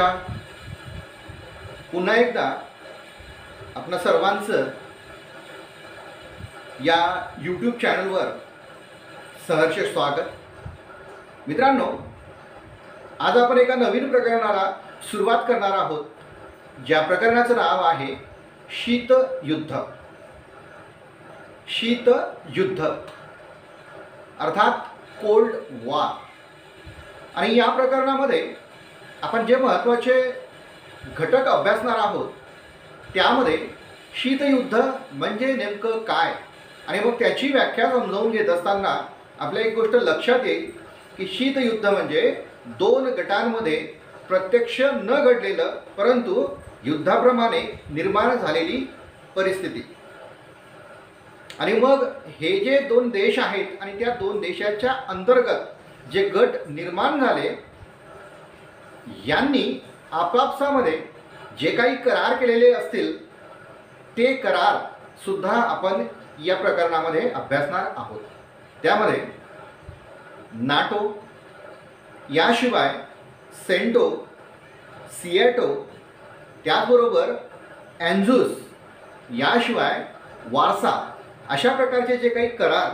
नमस्कार. पुन्हा एकदा आपणा सर्वांचं या यूट्यूब चॅनलवर सहर्ष स्वागत. मित्रांनो, आज आपण एका नवीन प्रकरणाला सुरुवात करणार आहोत, ज्या प्रकरणाचं नाव आहे शीतयुद्ध. शीतयुद्ध अर्थात कोल्ड वॉर. आणि या प्रकरणामध्ये आपण जे महत्त्वाचे घटक अभ्यासणार आहोत त्यामध्ये शीतयुद्ध म्हणजे नेमकं काय आणि मग त्याची व्याख्या समजावून घेत असताना आपल्या एक गोष्ट लक्षात येईल की शीतयुद्ध म्हणजे दोन गटांमध्ये प्रत्यक्ष न घडलेलं परंतु युद्धाप्रमाणे निर्माण झालेली परिस्थिती. आणि मग हे जे दोन देश आहेत आणि त्या दोन देशाच्या अंतर्गत जे गट निर्माण झाले यांनी आपापसामध्ये जे काही करार केलेले असतील ते करार सुद्धा आपण या प्रकरणामध्ये अभ्यासणार आहोत. त्यामध्ये नाटो, याशिवाय सेंटो, सिएटो, त्याचबरोबर एन्झुस, याशिवाय वारसा अशा प्रकारचे जे काही करार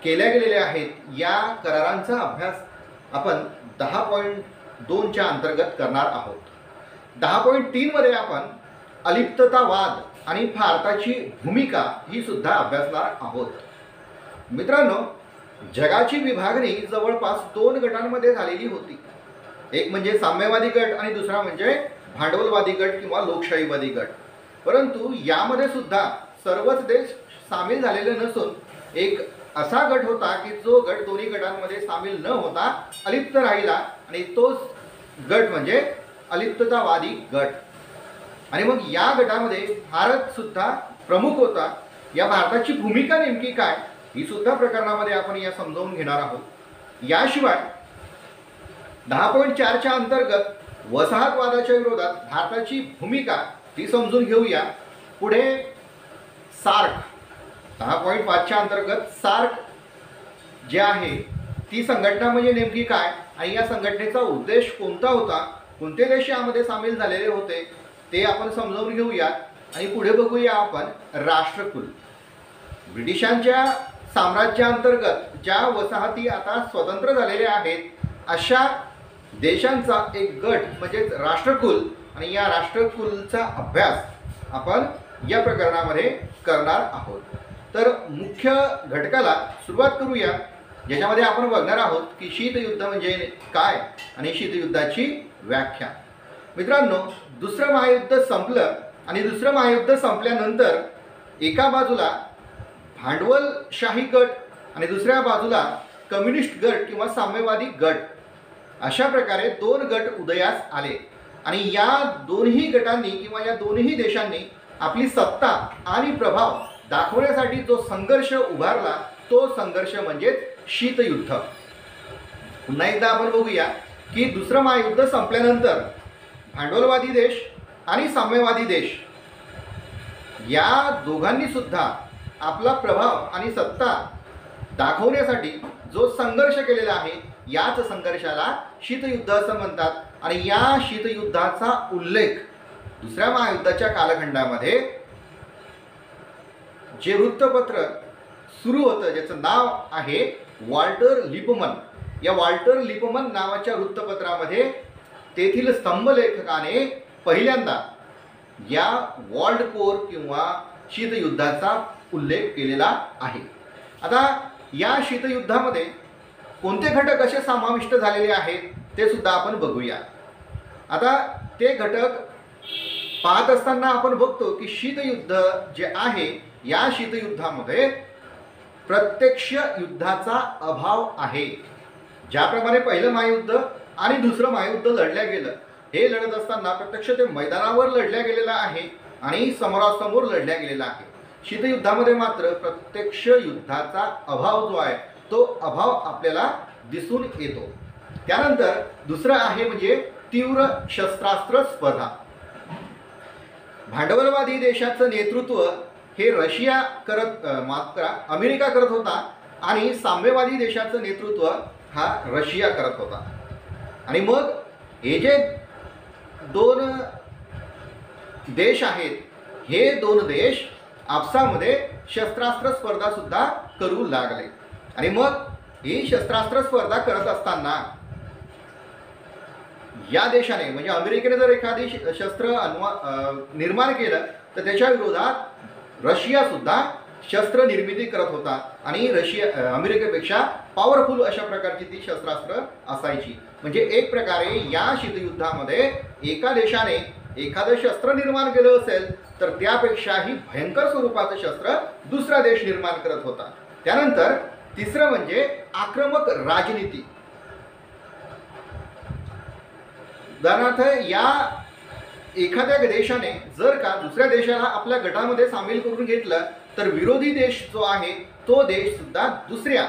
केल्या गेलेले आहेत या करारांचा अभ्यास आपण 10.2च्या अंतर्गत करणार आहोत. 10.3 मध्ये आपण अलिप्ततावाद आणि भारताची भूमिका ही सुद्धा अभ्यासणार आहोत. मित्रांनो, जगाची विभागणी जवळपास दोन गटांमध्ये झालेली होती. एक म्हणजे साम्यवादी गट आणि दुसरा म्हणजे भांडवलवादी गट किंवा लोकशाहीवादी गट. परंतु यामध्ये सुद्धा सर्वच देश सामील झालेले नसून एक असा गट होता की जो गट दोन्ही गटांमध्ये सामील न होता अलिप्त राहिला आणि तोच गट म्हणजे अलिप्ततावादी गट. आणि मग या गटामध्ये भारत सुद्धा प्रमुख होता. या भारताची भूमिका नेमकी काय ही सुद्धा प्रकरणामध्ये आपण या समजावून घेणार आहोत. याशिवाय 10.4च्या अंतर्गत वसाहतवादाच्या विरोधात भारताची भूमिका ही समजून घेऊया. पुढे सार्क 10.5च्या अंतर्गत सार्क जे आहे ती संघटना म्हणजे नेमकी काय आणि या संघटनेचा उद्देश कोणता होता, कोणते देश यामध्ये सामील झालेले होते ते आपण समजावून घेऊया. आणि पुढे बघूया आपण राष्ट्रकुल. ब्रिटिशांच्या साम्राज्याअंतर्गत ज्या वसाहती आता स्वतंत्र झालेल्या आहेत अशा देशांचा एक गट म्हणजे राष्ट्रकुल आणि या राष्ट्रकुलचा अभ्यास आपण या प्रकरणामध्ये करणार आहोत. तर मुख्य घटकाला सुरुवात करूया, ज्याच्यामध्ये आपण बघणार आहोत की शीतयुद्ध म्हणजे काय आणि शीतयुद्धाची व्याख्या. मित्रांनो, दुसरं महायुद्ध संपलं आणि दुसरं महायुद्ध संपल्यानंतर एका बाजूला भांडवलशाही गट आणि दुसऱ्या बाजूला कम्युनिस्ट गट किंवा साम्यवादी गट अशा प्रकारे दोन गट उदयास आले. आणि या दोन्ही गटांनी किंवा या दोन्ही देशांनी आपली सत्ता आणि प्रभाव दाखवण्यासाठी जो संघर्ष उभारला तो संघर्ष म्हणजेच शीतयुद्ध. पुन्हा एकदा आपण बघूया की दुसरं महायुद्ध संपल्यानंतर भांडवलवादी देश आणि साम्यवादी देश या दोघांनी सुद्धा आपला प्रभाव आणि सत्ता दाखवण्यासाठी जो संघर्ष केलेला आहे याच संघर्षाला शीतयुद्ध असं म्हणतात. आणि या शीतयुद्धाचा उल्लेख दुसऱ्या महायुद्धाच्या कालखंडामध्ये जे वृत्तपत्र सुरू होतं ज्याचं नाव आहे वॉल्टर लिपमन, या वॉल्टर लिपमन नावाच्या वृत्तपत्रामध्ये तेथील स्तंभलेखकाने पहिल्यांदा या वर्ल्ड कोर किंवा शीतयुद्धाचा उल्लेख केलेला आहे. आता या शीतयुद्धामध्ये कोणते घटक असे समाविष्ट झालेले आहेत ते सुद्धा आपण बघूया. आता ते घटक पाहत असताना आपण बघतो की शीतयुद्ध जे आहे या शीतयुद्धामध्ये प्रत्यक्ष युद्धाचा अभाव आहे. ज्याप्रमाणे पहिलं महायुद्ध आणि दुसरं महायुद्ध लढल्या गेलं, हे लढत असताना प्रत्यक्ष ते मैदानावर लढल्या गेलेलं आहे आणि समोरासमोर लढल्या गेलेला आहे. शीतयुद्धामध्ये मात्र प्रत्यक्ष युद्धाचा अभाव जो आहे तो अभाव आपल्याला दिसून येतो. त्यानंतर दुसरं आहे म्हणजे तीव्र शस्त्रास्त्र स्पर्धा. भांडवलवादी देशाचं नेतृत्व हे रशिया अमेरिका करत होता आणि साम्यवादी देशाचं नेतृत्व हा रशिया करत होता. आणि मग हे जे दोन देश आहेत, हे दोन देश आपसामध्ये शस्त्रास्त्र स्पर्धा सुद्धा करू लागले. आणि मग ही शस्त्रास्त्र स्पर्धा करत असताना या देशाने म्हणजे अमेरिकेने जर एखादी शस्त्र निर्माण केलं तर त्याच्या विरोधात रशिया सुद्धा शस्त्र निर्मिती करत होता आणि अमेरिकेपेक्षा पॉवरफुल अशा प्रकारची ती शस्त्रास्त्र असायची. म्हणजे एक प्रकारे या शीतयुद्धामध्ये एका देशाने एखादं शस्त्र निर्माण केलं असेल तर त्यापेक्षाही भयंकर स्वरूपाचं शस्त्र दुसरा देश निर्माण करत होता. त्यानंतर तिसरं म्हणजे आक्रमक राजनीती. उदाहरणार्थ या एखाद्या देशाने जर का दुसऱ्या देशाला आपल्या गटामध्ये सामील करून घेतलं तर विरोधी देश जो आहे तो देश सुद्धा दुसऱ्या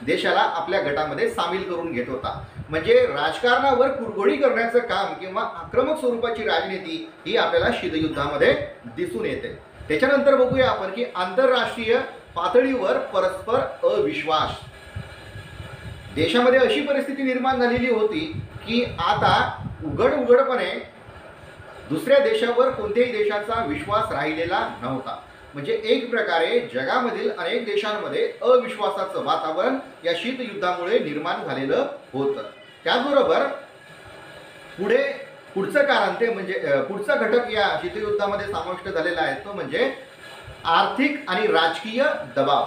देशाला आपल्या गटामध्ये सामील करून घेत होता. म्हणजे राजकारणावर कुरघोडी करण्याचं काम किंवा आक्रमक स्वरूपाची राजनीती ही आपल्याला शीतयुद्धामध्ये दिसून येते. त्याच्यानंतर बघूया आपण की आंतरराष्ट्रीय पातळीवर परस्पर अविश्वास. देशामध्ये अशी परिस्थिती निर्माण झालेली होती की आता उघडपणे दुसऱ्या देशावर कोणत्याही देशाचा विश्वास राहिलेला नव्हता. म्हणजे एक प्रकारे जगामधील अनेक देशांमध्ये अविश्वासाचं वातावरण या शीतयुद्धामुळे निर्माण झालेलं होतं. त्याचबरोबर पुढचं कारण ते म्हणजे पुढचा घटक या शीतयुद्धामध्ये समाविष्ट झालेला आहे तो म्हणजे आर्थिक आणि राजकीय दबाव.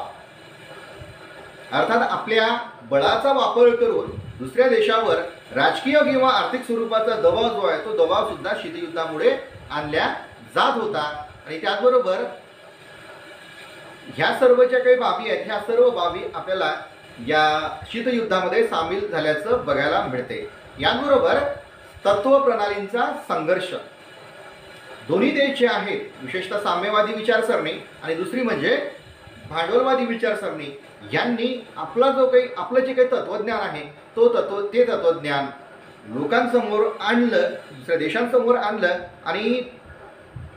अर्थात आपल्या बळाचा वापर करून दुसऱ्या देशावर राजकीय किंवा आर्थिक स्वरूपाचा दबाव जो आहे तो दबाव सुद्धा शीतयुद्धामुळे आणल्या जात होता. आणि त्याचबरोबर ह्या सर्व ज्या काही बाबी आहेत ह्या सर्व बाबी आपल्याला या शीतयुद्धामध्ये सामील झाल्याचं बघायला मिळते. याचबरोबर तत्वप्रणालींचा संघर्ष. दोन्ही देश जे आहेत विशेषतः साम्यवादी विचारसरणी आणि दुसरी म्हणजे भांडवलवादी विचारसरणी यांनी आपलं जे काही तत्वज्ञान आहे ते तत्वज्ञान लोकांसमोर आणलं, दुसऱ्या देशांसमोर आणलं आणि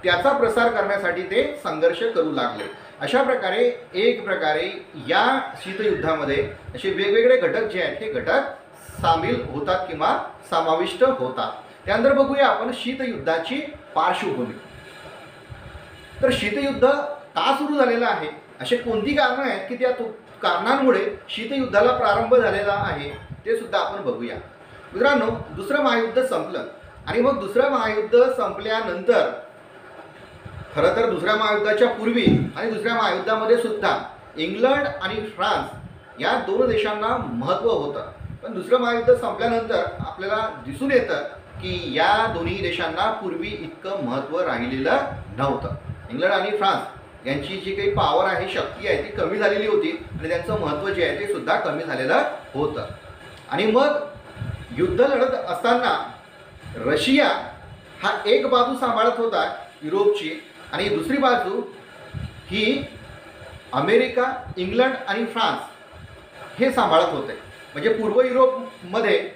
त्याचा प्रसार करण्यासाठी ते संघर्ष करू लागले. अशा प्रकारे एक प्रकारे या शीतयुद्धामध्ये असे वेगवेगळे घटक जे आहेत हे घटक सामील होतात किंवा समाविष्ट होतात. त्यानंतर बघूया आपण शीतयुद्धाची पार्श्वभूमी. तर शीतयुद्ध का सुरू झालेलं आहे, असे कोणती कारणं आहेत की त्या कारणांमुळे शीतयुद्धाला प्रारंभ झालेला आहे ते सुद्धा आपण बघूया. मित्रांनो, दुसरं महायुद्ध संपलं आणि मग दुसरं महायुद्ध संपल्यानंतर खरं तर दुसऱ्या महायुद्धाच्या पूर्वी आणि दुसऱ्या महायुद्धामध्ये सुद्धा इंग्लंड आणि फ्रान्स या दोन देशांना महत्त्व होतं. पण दुसरं महायुद्ध संपल्यानंतर आपल्याला दिसून येतं की या दोन्ही देशांना पूर्वी इतकं महत्त्व राहिलेलं नव्हतं. इंग्लंड आणि फ्रान्स यांची जी काही पॉवर आहे, शक्ती आहे ती कमी झालेली होती आणि त्यांचं महत्त्व जे आहे ते सुद्धा कमी झालेलं होतं. आणि मग युद्ध लढत असताना रशिया हा एक बाजू सांभाळत होता युरोपची आणि दुसरी बाजू ही अमेरिका, इंग्लंड आणि फ्रान्स हे सांभाळत होते. म्हणजे पूर्व युरोपमध्ये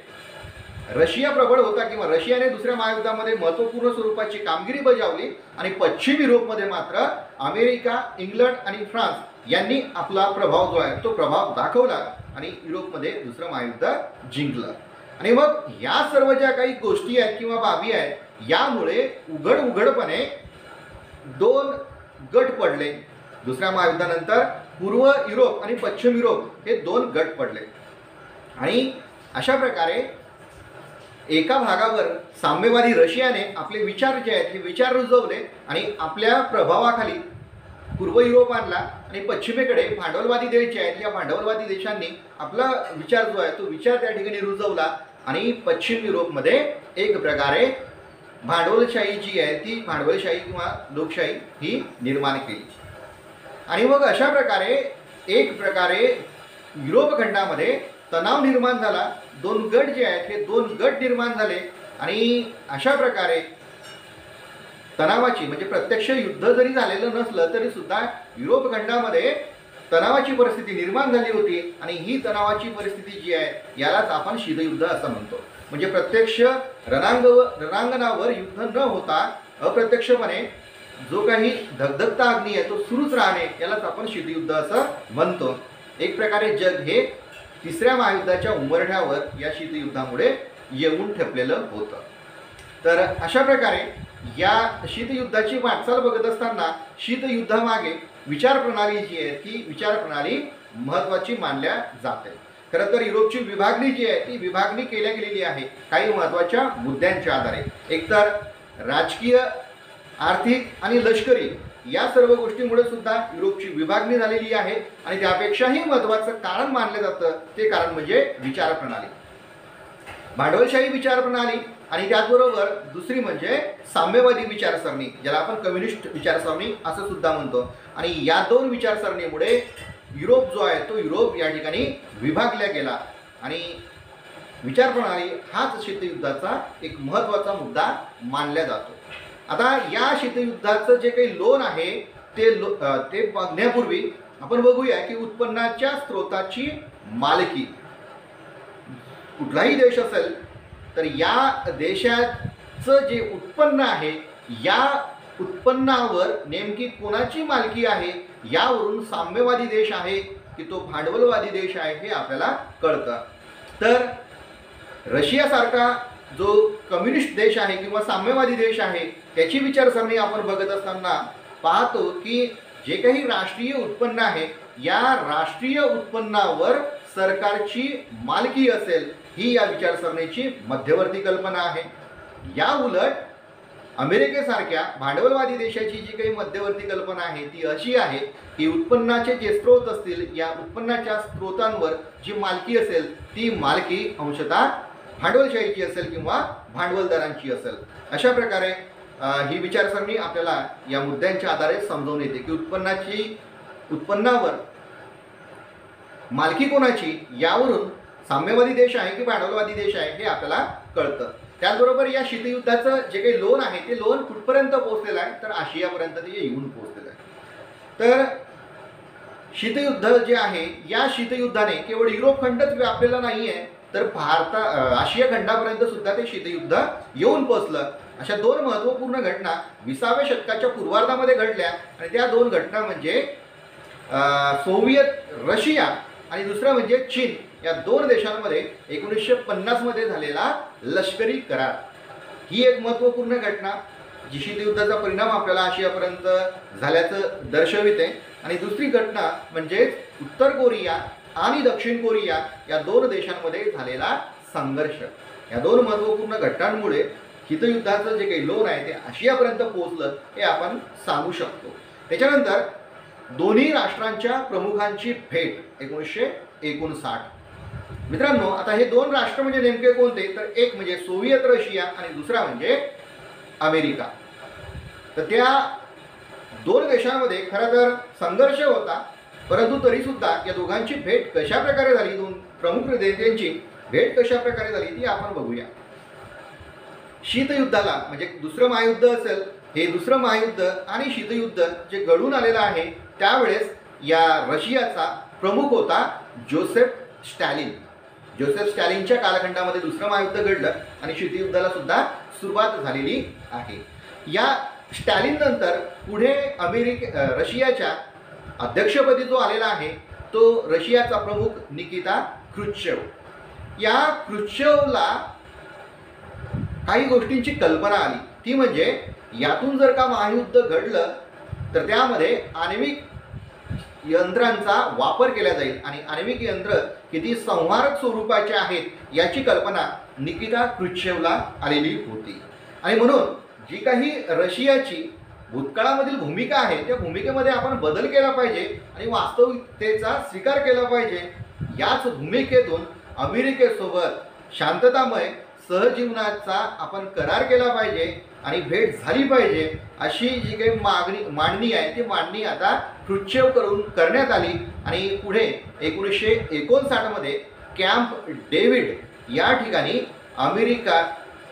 रशिया प्रबळ होता किंवा रशियाने दुसऱ्या महायुद्धामध्ये महत्त्वपूर्ण स्वरूपाची कामगिरी बजावली आणि पश्चिम युरोपमध्ये मात्र अमेरिका, इंग्लंड आणि फ्रान्स यांनी आपला प्रभाव जो आहे तो प्रभाव दाखवला आणि युरोपमध्ये दुसरं महायुद्ध जिंकलं. आणि मग या सर्व ज्या काही गोष्टी आहेत किंवा बाबी आहेत यामुळे उघडपणे दोन गट पडले. दुसऱ्या महायुद्धानंतर पूर्व युरोप आणि पश्चिम युरोप हे दोन गट पडले. आणि अशा प्रकारे एका भागावर साम्यवादी रशियाने आपले विचार जे आहेत हे विचार रुजवले आणि आपल्या प्रभावाखाली पूर्व युरोप आणला आणि पश्चिमेकडे भांडवलवादी देश जे आहेत या भांडवलवादी देशांनी आपला विचार जो आहे तो विचार त्या ठिकाणी रुजवला आणि पश्चिम युरोपमध्ये एक प्रकारे भांडवलशाही जी आहे ती भांडवलशाही किंवा लोकशाही ही निर्माण केली. आणि मग अशा प्रकारे एक प्रकारे युरोप खंडामध्ये तणाव निर्माण झाला. दोन गट जे आहेत हे दोन गट निर्माण झाले आणि अशा प्रकारे तणावाची म्हणजे प्रत्यक्ष युद्ध जरी झालेलं नसलं तरी सुद्धा युरोप खंडामध्ये तणावाची परिस्थिती निर्माण झाली होती आणि ही तणावाची परिस्थिती जी आहे यालाच आपण शीतयुद्ध असं म्हणतो. म्हणजे प्रत्यक्ष रणांगणावर युद्ध न होता अप्रत्यक्षपणे जो काही धगधगता अग्नी आहे तो सुरूच राहणे यालाच आपण शीतयुद्ध असं म्हणतो. एक प्रकारे जग हे तिसऱ्या महायुद्धाच्या उंबरठ्यावर या शीतयुद्धामुळे येऊन ठेपलेलं होतं. तर अशा प्रकारे या शीतयुद्धाची वाटचाल बघत असताना शीतयुद्धामागे विचारप्रणाली जी आहे ती विचारप्रणाली महत्त्वाची मानल्या जाते. खरं तर युरोपची विभागणी जी आहे ती विभागणी केल्या गेलेली आहे काही महत्त्वाच्या मुद्द्यांच्या आधारे. एकतर राजकीय, आर्थिक आणि लष्करी या सर्व गोष्टींमुळे सुद्धा युरोपची विभागणी झालेली आहे आणि त्यापेक्षाही महत्त्वाचं कारण मानलं जातं ते कारण म्हणजे विचारप्रणाली, भांडवलशाही विचारप्रणाली आणि त्याचबरोबर दुसरी म्हणजे साम्यवादी विचारसरणी, ज्याला आपण कम्युनिस्ट विचारसरणी असं सुद्धा म्हणतो. आणि या दोन विचारसरणीमुळे युरोप जो आहे तो युरोप या ठिकाणी विभागला गेला आणि विचारप्रणाली हाच शीतयुद्धाचा एक महत्त्वाचा मुद्दा मानला जातो. आता या शीतयुद्धाचं जे काही लोन आहे ते बघण्यापूर्वी आपण बघूया की उत्पन्नाच्या स्रोताची मालकी, कुठलाही देश असेल तर या देशाचं जे उत्पन्न आहे या उत्पन्नावर नेमकी कोणाची मालकी आहे यावरून साम्यवादी देश आहे की तो भांडवलवादी देश आहे हे आपल्याला कळतं. तर रशियासारखा जो कम्युनिस्ट देश आहे किंवा साम्यवादी देश आहे त्याची विचारसरणी आपण बघत असताना पाहतो की जे काही राष्ट्रीय उत्पन्न आहे या राष्ट्रीय उत्पन्नावर सरकारची मालकी असेल ही या विचारसरणीची मध्यवर्ती कल्पना आहे. या उलट अमेरिकेसारख्या भांडवलवादी देशाची जी काही मध्यवर्ती कल्पना आहे ती अशी आहे की उत्पन्नाचे जे स्रोत असतील या उत्पन्नाच्या स्रोतांवर जी मालकी असेल ती मालकी अंशतः भांडवलशाहीची असेल किंवा भांडवलदारांची असेल. अशा प्रकारे ही विचारसरणी आपल्याला या मुद्द्यांच्या आधारे समजावून येते की उत्पन्नावर मालकी कोणाची यावरून साम्यवादी देश आहे की भांडवलवादी देश आहे हे आपल्याला कळतं. त्याचबरोबर या शीतयुद्धाचं जे काही लोन आहे ते लोन कुठपर्यंत पोहोचलेलं आहे तर आशियापर्यंत ते येऊन पोहोचलेलं आहे. तर शीतयुद्ध जे आहे या शीतयुद्धाने केवळ युरोप खंडच व्यापलेला नाही आहे तर आशिया खंडापर्यंत सुद्धा ते शीतयुद्ध येऊन पोहोचलं. अशा दोन महत्त्वपूर्ण घटना 20व्या शतकाच्या पूर्वार्धामध्ये घडल्या आणि त्या दोन घटना म्हणजे सोव्हिएत रशिया आणि दुसरं म्हणजे चीन या दोन देशांमध्ये 1950 मध्ये झालेला लष्करी करार ही एक महत्त्वपूर्ण घटना जी शीतयुद्धाचा परिणाम आपल्याला आशियापर्यंत झाल्याचं दर्शविते. आणि दुसरी घटना म्हणजे उत्तर कोरिया आणि दक्षिण कोरिया या दोन देशांमध्ये झालेला संघर्ष. या दोन महत्त्वपूर्ण घटनांमुळे शीतयुद्धाचं जे काही लोन आहे ते आशियापर्यंत पोहोचलं हे आपण सांगू शकतो. त्याच्यानंतर दोन्ही राष्ट्रांच्या प्रमुखांची भेट 1959. मित्रांनो, आता हे दोन राष्ट्र म्हणजे नेमके कोणते तर एक म्हणजे सोव्हिएत रशिया आणि दुसरा म्हणजे अमेरिका. तर त्या दोन देशांमध्ये खरं तर संघर्ष होता परंतु तरी सुद्धा या दोघांची भेट कशा प्रकारे झाली, दोन प्रमुख नेत्यांची भेट कशा प्रकारे झाली ती आपण बघूया. शीतयुद्धाला म्हणजे दुसरं महायुद्ध असेल हे दुसरं महायुद्ध आणि शीतयुद्ध जे घडून आलेलं आहे त्यावेळेस या रशियाचा प्रमुख होता जोसेफ स्टॅलिन. जोसेफ स्टॅलिनच्या कालखंडामध्ये दुसरं महायुद्ध घडलं आणि शीतयुद्धाला सुद्धा सुरुवात झालेली आहे. या स्टॅलिन नंतर पुढे रशियाच्या अध्यक्षपदी जो आलेला आहे तो रशियाचा प्रमुख निकिता क्रुश्चेव. या क्रुश्चेवला काही गोष्टींची कल्पना आली ती म्हणजे यातून जर का महायुद्ध घडलं तर त्यामध्ये आण्विक यंत्रांचा वापर केला जाईल आणि आण्विक यंत्र किती संहारक स्वरूपाचे आहेत याची कल्पना निकिता क्रुश्चेवला आलेली होती. आणि म्हणून जी काही रशियाची भूतकाळामधील भूमिका आहे त्या भूमिकेमध्ये आपण बदल केला पाहिजे आणि वास्तविकतेचा स्वीकार केला पाहिजे. याच भूमिकेतून अमेरिकेसोबत शांततामय सहजीवनाचा आपण करार केला पाहिजे आणि भेट झाली पाहिजे अशी जी काही मांडणी आहे ती मांडणी आता क्रुश्चेव करण्यात आली. आणि पुढे 1959 मध्ये कॅम्प डेव्हिड या ठिकाणी अमेरिका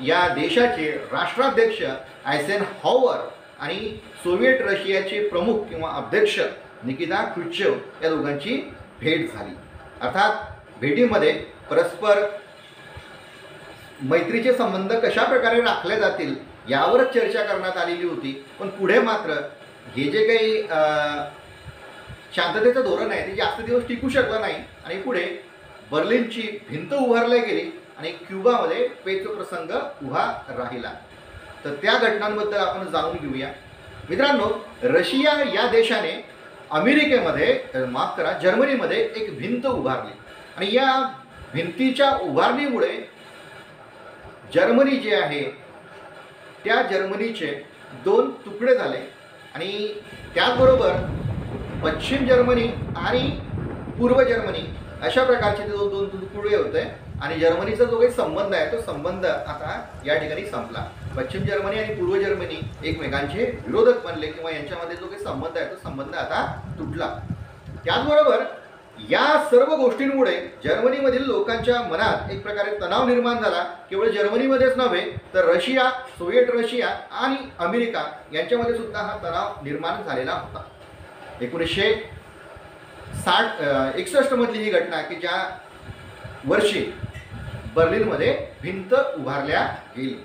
या देशाचे राष्ट्राध्यक्ष आयझेनहॉवर आणि सोव्हिएट रशियाचे प्रमुख किंवा अध्यक्ष निकिता क्रुश्चेव या दोघांची भेट झाली. अर्थात भेटीमध्ये परस्पर मैत्रीचे संबंध कशा प्रकारे राखले जातील यावरच चर्चा करण्यात आलेली होती. पण पुढे मात्र हे जे काही शांततेचं धोरण आहे ते जास्त दिवस टिकू शकलं नाही आणि पुढे बर्लिनची भिंत उभारली गेली आणि क्युबामध्ये पेच प्रसंग उभा राहिला. तर त्या घटनांबद्दल आपण जाणून घेऊया. मित्रांनो, रशिया या देशाने अमेरिकेमध्ये माफ करा जर्मनीमध्ये एक भिंत उभारली आणि या भिंतीच्या उभारणीमुळे जर्मनी जे आहे त्या जर्मनीचे दोन तुकडे झाले आणि त्याचबरोबर पश्चिम जर्मनी आणि पूर्व जर्मनी अशा प्रकारचे ते दोन तुकडे होते आणि जर्मनीचा जो काही संबंध आहे तो संबंध आता या ठिकाणी संपला. पश्चिम जर्मनी आणि पूर्व जर्मनी एकमेकांचे विरोधक बनले किंवा यांच्यामध्ये जो काही संबंध आहे तो संबंध आता तुटला. त्याचबरोबर या सर्व गोष्टींमुळे जर्मनीमधील लोकांच्या मनात एक प्रकारे तणाव निर्माण झाला. केवळ जर्मनीमध्येच नव्हे तर रशिया, सोव्हिएट रशिया आणि अमेरिका यांच्यामध्ये सुद्धा हा तणाव निर्माण झालेला होता. 1961 मधली ही घटना की ज्या वर्षी बर्लिनमध्ये भिंत उभारल्या गेली.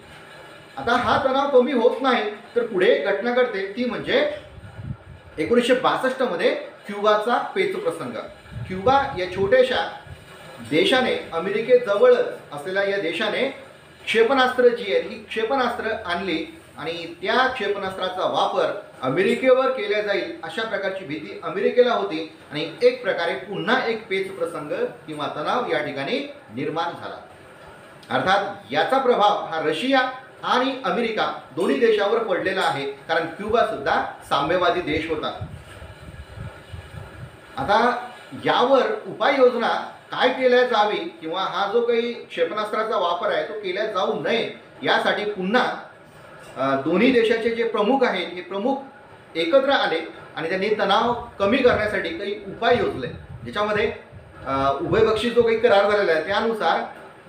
आता हा तणाव कमी होत नाही तर पुढे घटना घडते ती म्हणजे 1962 मध्ये क्युबाचा पेच प्रसंग. क्युबा या छोट्याशा देशाने अमेरिकेजवळच असलेल्या या देशाने क्षेपणास्त्र जी आहे ही क्षेपणास्त्र आणली आणि त्या क्षेपणास्त्राचा वापर अमेरिकेवर केला जाईल अशा प्रकारची भीती अमेरिकेला होती आणि एक प्रकारे पुन्हा एक पेच प्रसंग किंवा तणाव या ठिकाणी निर्माण झाला. अर्थात याचा प्रभाव हा रशिया आणि अमेरिका दोन्ही देशावर पडलेला आहे कारण क्युबा सुद्धा साम्यवादी देश होता. आता यावर उपाययोजना काय केल्या जावी किंवा हा जो काही क्षेपणास्त्राचा वापर आहे तो केला जाऊ नये यासाठी पुन्हा दोन्ही देशाचे जे प्रमुख आहेत हे प्रमुख एकत्र आले आणि त्यांनी तणाव कमी करण्यासाठी काही उपाय योजले, ज्याच्यामध्ये उभयपक्षी जो काही करार झालेला आहे त्यानुसार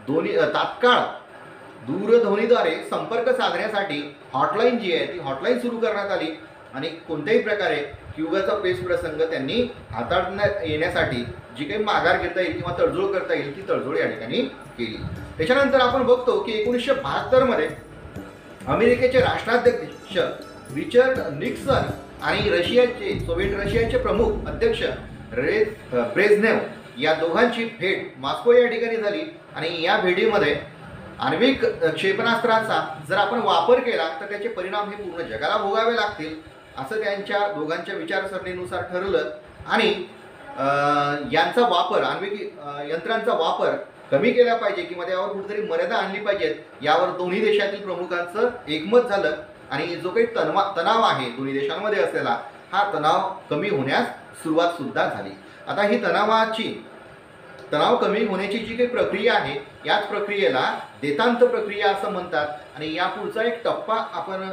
दोन्ही तात्काळ दूरध्वनीद्वारे संपर्क साधण्यासाठी हॉटलाईन जी आहे ती हॉटलाईन सुरू करण्यात आली आणि कोणत्याही प्रकारे क्युबाचा पेच प्रसंग त्यांनी हाताळण्यात येण्यासाठी जी काही माघार घेता येईल किंवा तडजोड करता येईल ती तडजोड या ठिकाणी केली. त्याच्यानंतर आपण बघतो की 1972 मध्ये अमेरिकेचे राष्ट्राध्यक्ष रिचर्ड निक्सन आणि रशियाचे सोव्हिएट रशियाचे प्रमुख अध्यक्ष ब्रेझनेव या दोघांची भेट मॉस्को या ठिकाणी झाली आणि या भेटीमध्ये आण्विक क्षेपणास्त्राचा जर आपण वापर केला तर त्याचे परिणाम हे पूर्ण जगाला भोगावे लागतील असं त्यांच्या दोघांच्या विचारसरणीनुसार ठरलं आणि यांचा वापर आण्विक यंत्रांचा वापर कमी केला पाहिजे किंवा त्यावर कुठेतरी मर्यादा आणली पाहिजेत यावर दोन्ही देशातील प्रमुखांचं एकमत झालं आणि जो काही तणाव आहे दोन्ही देशांमध्ये असलेला हा तणाव कमी होण्यास सुरुवात सुद्धा झाली. आता ही तणाव कमी होण्याची जी काही प्रक्रिया आहे याच प्रक्रियेला देतांत प्रक्रिया असं म्हणतात आणि या पुढचा एक टप्पा आपण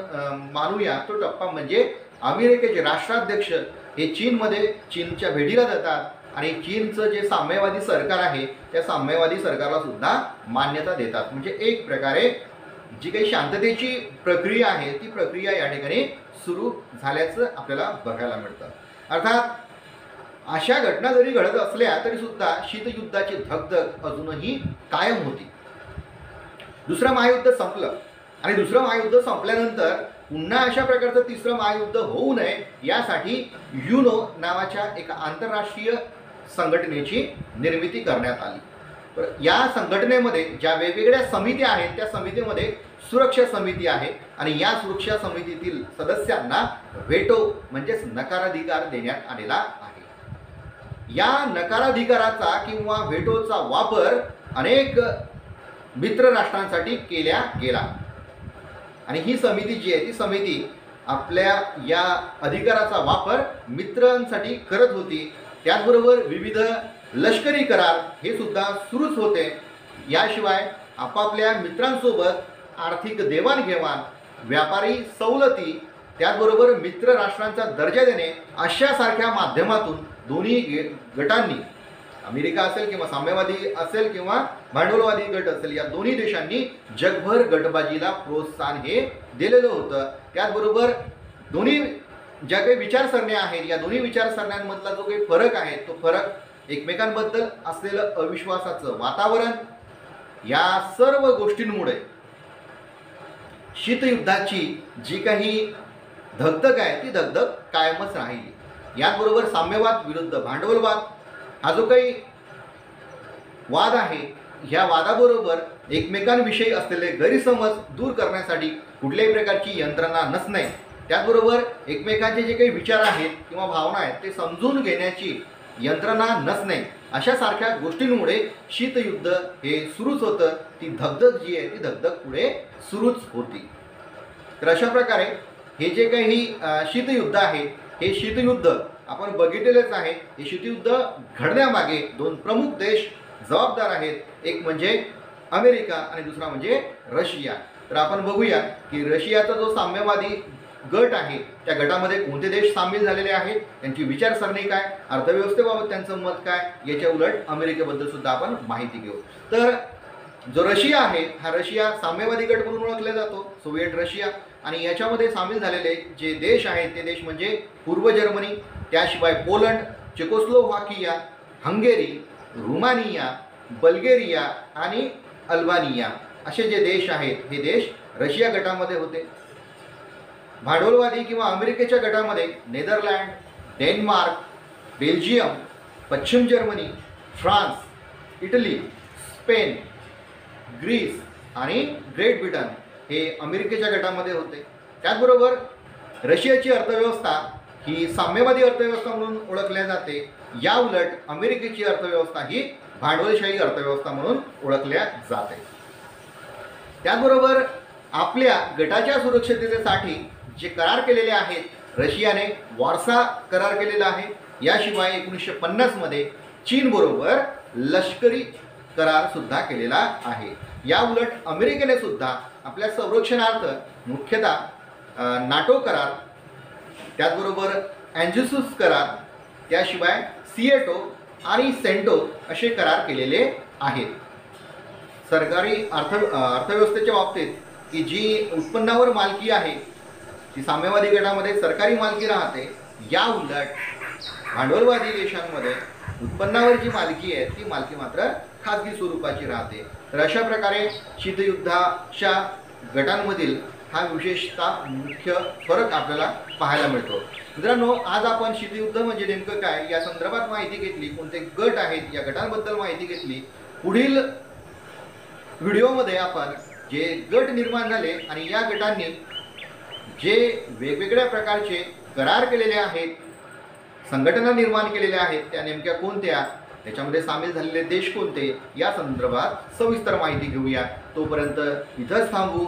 मानूया. तो टप्पा म्हणजे अमेरिकेचे राष्ट्राध्यक्ष हे चीनच्या भेटीला जातात आणि चीनचं जे साम्यवादी सरकार आहे त्या साम्यवादी सरकारला सुद्धा मान्यता देतात. म्हणजे एक प्रकारे जी काही शांततेची प्रक्रिया आहे ती प्रक्रिया या ठिकाणी सुरू झाल्याचं आपल्याला बघायला मिळतं. अर्थात अशा घटना जरी घडत असल्या तरी सुद्धा शीतयुद्धाची धगधग अजूनही कायम होती. दुसरं महायुद्ध संपलं आणि दुसरं महायुद्ध संपल्यानंतर पुन्हा अशा प्रकारचं तिसरं महायुद्ध होऊ नये यासाठी युनो नावाच्या एका आंतरराष्ट्रीय संघटनेची निर्मिती करण्यात आली. तर या संघटनेमध्ये ज्या वेगवेगळ्या समित्या आहेत त्या समितीमध्ये सुरक्षा समिती आहे आणि या सुरक्षा समितीतील सदस्यांना व्हेटो म्हणजेच नकाराधिकार देण्यात आलेला आहे. या नकाराधिकाराचा किंवा व्हेटोचा वापर अनेक मित्र राष्ट्रांसाठी केला गेला आणि ही समिती जी आहे ती समिती आपल्या या अधिकाराचा वापर मित्रांसाठी करत होती. त्याचबरोबर विविध लष्करी करार हे सुद्धा सुरूच होते. याशिवाय आपापल्या मित्रांसोबत आर्थिक देवाणघेवाण, व्यापारी सवलती, त्याचबरोबर मित्र राष्ट्रांचा दर्जा देणे अशासारख्या माध्यमातून दोन्ही गटांनी अमेरिका असेल किंवा साम्यवादी असेल किंवा भांडवलवादी गट असेल या दोन्ही देशांनी जगभर गटबाजीला प्रोत्साहन हे दिलेलं होतं. त्याचबरोबर दोन्ही ज्या काही विचारसरण्या आहेत या दोन्ही विचारसरण्यांमधला जो काही फरक आहे तो फरक एकमेकांबद्दल असलेलं अविश्वासाचं वातावरण या सर्व गोष्टींमुळे शीतयुद्धाची जी काही धगधग आहे ती धगधग कायमच राहिली. याचबरोबर साम्यवाद विरुद्ध भांडवलवाद हा जो काही वाद आहे ह्या वादाबरोबर एकमेकांविषयी असलेले गैरसमज दूर करण्यासाठी कुठल्याही प्रकारची यंत्रणा नसणे, त्याचबरोबर एकमेकांचे जे काही विचार आहेत किंवा भावना आहेत ते समजून घेण्याची यंत्रणा नसणे, अशा सारख्या गोष्टींमुळे शीतयुद्ध हे सुरूच होतं. ती धगधग जी आहे ती धगधग पुढे सुरूच होती. तर अशा प्रकारे हे जे काही शीतयुद्ध आहे, हे शीतयुद्ध आपण बघितलेलंच आहे. हे शीतयुद्ध घडण्यामागे दोन प्रमुख देश जबाबदार आहेत. एक म्हणजे अमेरिका आणि दुसरा म्हणजे रशिया. तर आपण बघूया की रशियाचा जो साम्यवादी गट आहे त्या गटामध्ये कोणते देश सामील झालेले आहेत, त्यांची विचारसरणी काय, अर्थव्यवस्थेबाबत त्यांचं मत काय, याच्या उलट अमेरिकेबद्दल सुद्धा आपण माहिती घेऊ. तर जो रशिया आहे हा रशिया साम्यवादी गट म्हणून ओळखला जातो, सोव्हिएट रशिया. आणि याच्यामध्ये सामील झालेले जे देश आहेत ते देश म्हणजे पूर्व जर्मनी, त्याशिवाय Poland, Czechoslovakia, Hungary, Romania, Bulgaria आणि अल्बानिया असे जे देश आहेत हे देश रशिया गटामध्ये होते. भांडवलवादी किंवा अमेरिकेच्या गटामध्ये नेदरलँड, डेन्मार्क, बेल्जियम, पश्चिम Germany, France, Italy, Spain, Greece आणि ग्रेट ब्रिटन हे अमेरिकेच्या गटामध्ये होते. त्याचबरोबर रशियाची अर्थव्यवस्था ही साम्यवादी अर्थव्यवस्था म्हणून ओळखल्या जाते. या उलट अमेरिकेची अर्थव्यवस्था ही भांडवलशाही अर्थव्यवस्था म्हणून ओळखल्या जाते. त्याचबरोबर आपल्या गटाच्या सुरक्षिततेसाठी जे करार केलेले आहेत, रशियाने वारसा करार केलेला आहे. याशिवाय 1950 मध्ये चीनबरोबर लष्करी करार सुद्धा केलेला आहे. या उलट अमेरिकेने सुद्धा आपल्या संरक्षणार्थ मुख्यतः नाटो करार, त्याचबरोबर अँजुसूस करार, त्याशिवाय सिएटो आणि सेंटो असे करार केलेले आहेत. सरकारी अर्थव्यवस्थेच्या बाबतीत की जी उत्पन्नावर मालकी आहे ती साम्यवादी गटामध्ये सरकारी मालकी राहते. या उलट भांडवलवादी देशांमध्ये उत्पन्नावर जी मालकी आहे ती मालकी मात्र खाजगी स्वरूपाची राहते. तर अशा प्रकारे शीतयुद्धाच्या गटांमधील हा विशेषतः मुख्य फरक आपल्याला पाहायला मिळतो. मित्रांनो, आज आपण शीतयुद्ध म्हणजे नेमकं काय या संदर्भात माहिती घेतली, कोणते गट आहेत या गटांबद्दल माहिती घेतली. पुढील व्हिडिओमध्ये आपण जे गट निर्माण झाले आणि या गटांनी जे वेगवेगळ्या प्रकारचे करार केलेले आहेत, संघटना निर्माण केलेल्या आहेत, त्या नेमक्या कोणत्या, त्याच्यामध्ये सामील झालेले देश कोणते, या संदर्भात सविस्तर माहिती घेऊया. तोपर्यंत इथंच थांबू.